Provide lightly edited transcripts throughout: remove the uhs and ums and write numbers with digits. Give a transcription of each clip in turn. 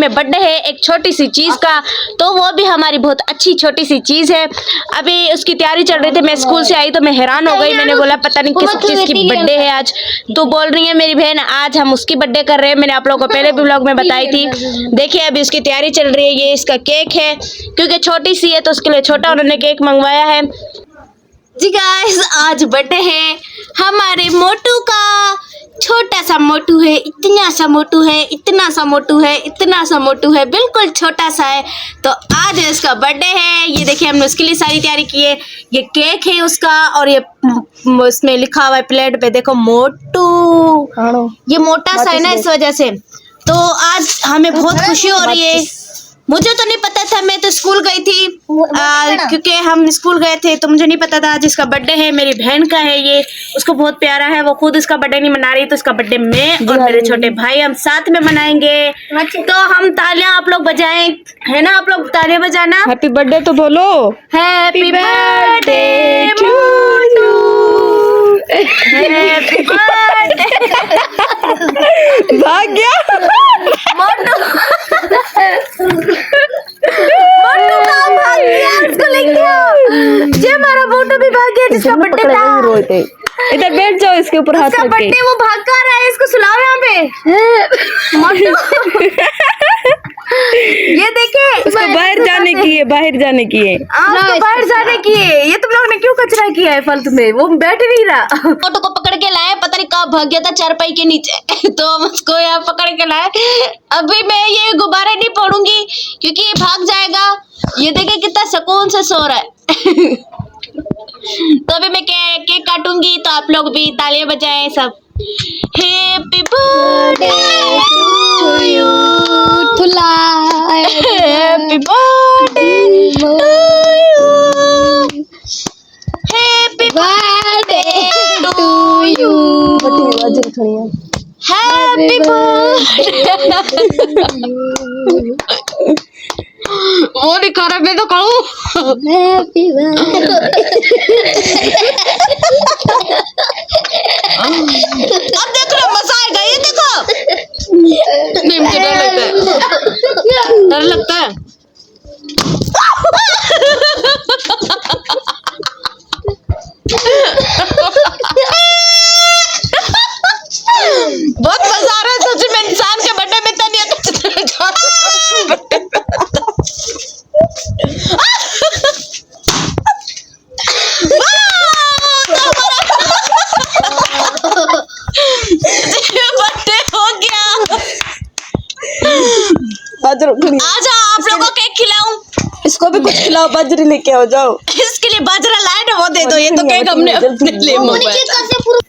में बर्थडे है एक छोटी सी चीज का, तो वो भी हमारी बहुत अच्छी छोटी सी चीज है। अभी उसकी तैयारी चल रही थी, मैं स्कूल से आई तो मैं हैरान हो गई। मैंने बोला पता नहीं किस चीज की बर्थडे है आज, तो बोल रही है मेरी बहन आज हम उसकी बर्थडे कर रहे हैं। मैंने आप लोगों को पहले भी व्लॉग में बताई थी। देखिए अभी उसकी तैयारी चल रही है। ये इसका केक है, क्योंकि छोटी सी है तो उसके लिए छोटा उन्होंने केक मंगवाया है। जी गाइस, आज बर्थडे है हमारे मोटू का। छोटा सा मोटू है, इतना सा मोटू है, इतना सा मोटू है, इतना सा मोटू है, बिल्कुल छोटा सा है। तो आज इसका बर्थडे है। ये देखिए हमने उसके लिए सारी तैयारी की है। ये केक है उसका, और ये उसमें लिखा हुआ है प्लेट पे देखो मोटू। ये मोटा सा है ना, इस वजह से। तो आज हमें बहुत खुशी हो रही है। मुझे तो नहीं पता था, मैं तो स्कूल गई थी क्योंकि हम स्कूल गए थे, तो मुझे नहीं पता था जिसका बर्थडे है मेरी बहन का है। ये उसको बहुत प्यारा है, वो खुद इसका बर्थडे नहीं मना रही, तो इसका बर्थडे मैं और मेरे छोटे भाई हम साथ में मनाएंगे। तो हम तालियां आप लोग बजाएं, है ना? आप लोग तालियां बजाना। हैप्पी बर्थडे तो बोलो। हैप्पी बर्थडे मोटू, हैप्पी बर्थडे। भाग गया मोटू कहाँ भाग गया? उसको लेके आओ। जे हमारा मोटू भी भाग गया जिसका बर्थडे था। इधर बैठ जाओ, इसके ऊपर हाथ उसका रख के। बर्थडे वो भाग कर रहा है, इसको सुलाओ यहाँ पे। मोटू ये देखिए उसको बाहर जाने की है, बाहर जाने की है। उसको बाहर जाने की है। ये तुम लोगों ने क्यों कचरा किया है फालतू में? वो बैठ नहीं रहा। मोटू को पकड़ के लाए, पता नहीं कहाँ भाग गया था चारपाई के नीचे। तो हम उसको यहाँ पकड़ के लाए। अभी मैं ये गुब्बारे नहीं फोड़ूंगी क्योंकि ये भाग जाएगा। ये देखिए कितना सुकून से सो रहा है। तो अभी मैं केक काटूंगी, तो आप लोग भी तालियां बजाएं सब। Happy birthday to you, happy birthday to you, happy birthday to you, happy birthday. वो नहीं कर रहा, मैं तो कहूँ हैप्पी अब देख रहे मजा आएगा। ये देखो नहीं, मुझे डर लगता है। बहुत मजा आ रहा है सच में। इंसान के बर्थडे में तो नहीं आता। बर्थडे हो गया। बाजरो आजा आप लोगों को केक खिलाऊं। इसको भी कुछ खिलाओ, बाजरी लेके आओ जाओ। इसके लिए बाजरा लाए ना, वो दे दो। ये तो केक हमने अपने लिए मंगवाया।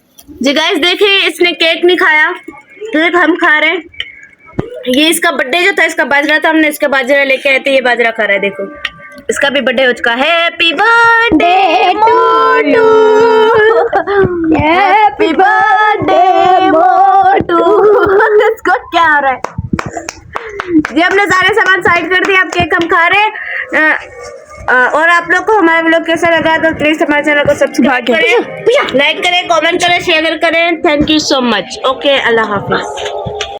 जी गाइस देखिए, इसने केक नहीं खाया, केक हम खा रहे हैं। ये इसका बर्थडे जो था, इसका बाजरा था, हमने इसका बाजरा लेके आए थे। ये बाजरा खा रहा है, देखो इसका भी बर्थडे हो चुका है। हैप्पी बर्थडे मोटू, हैप्पी बर्थडे मोटू। इसको क्या हो रहा है? जी हमने सारे सामान साइड कर दिए, अब केक हम खा रहे हैं। और आप लोग को हमारा व्लॉग कैसा लगा तो प्लीज हमारे चैनल को सब्सक्राइब करें, लाइक करें, कमेंट करें, शेयर करें। Thank you so much. Okay, Allah Hafiz.